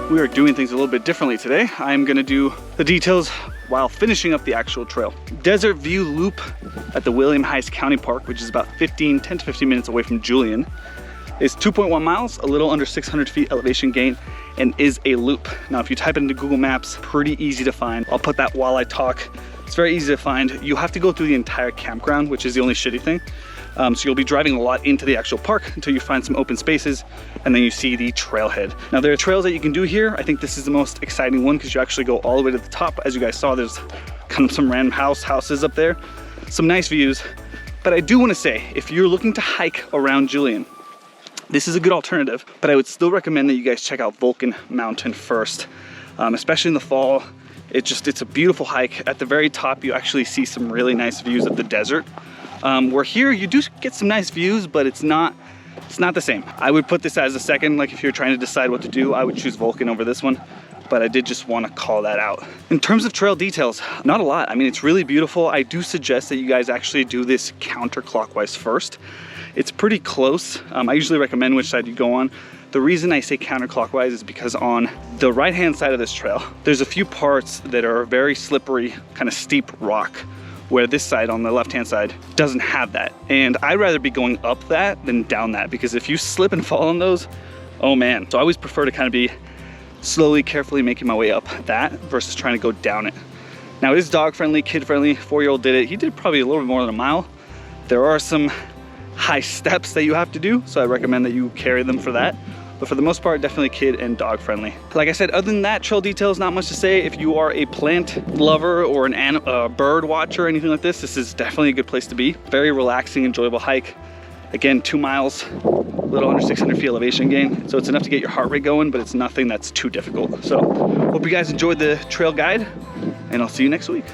We are doing things a little bit differently today. I'm gonna do the details while finishing up the actual trail. Desert View Loop at the Heise County Park, which is about 10 to 15 minutes away from Julian, is 2.1 miles, a little under 600 feet elevation gain, and is a loop. Now, if you type it into Google Maps, pretty easy to find. I'll put that while I talk. It's very easy to find. You have to go through the entire campground, which is the only shitty thing. So you'll be driving a lot into the actual park until you find some open spaces, and then you see the trailhead. Now, there are trails that you can do here. I think this is the most exciting one because you actually go all the way to the top. As you guys saw, there's kind of some random houses up there, some nice views. But I do want to say, if you're looking to hike around Julian, this is a good alternative, but I would still recommend that you guys check out Vulcan Mountain first, especially in the fall. It's a beautiful hike. At the very top, you actually see some really nice views of the desert. Where here you do get some nice views, but it's not the same. I would put this as a second, like if you're trying to decide what to do, I would choose Vulcan over this one, but I did just want to call that out. In terms of trail details, not a lot. I mean, it's really beautiful. I do suggest that you guys actually do this counterclockwise first. It's pretty close. I usually recommend which side you go on. The reason I say counterclockwise is because on the right-hand side of this trail, there's a few parts that are very slippery, kind of steep rock, where this side on the left-hand side doesn't have that. And I'd rather be going up that than down that, because if you slip and fall on those, oh man. So I always prefer to kind of be slowly, carefully making my way up that versus trying to go down it. Now it is dog-friendly, kid-friendly. 4-year-old did it. He did probably a little bit more than a mile. There are some high steps that you have to do, so I recommend that you carry them for that. But for the most part, definitely kid and dog friendly. Like I said, other than that, trail details, not much to say. If you are a plant lover or a bird watcher or anything like this, this is definitely a good place to be. Very relaxing, enjoyable hike. Again, 2 miles, a little under 600 feet elevation gain. So it's enough to get your heart rate going, but it's nothing that's too difficult. So hope you guys enjoyed the trail guide, and I'll see you next week.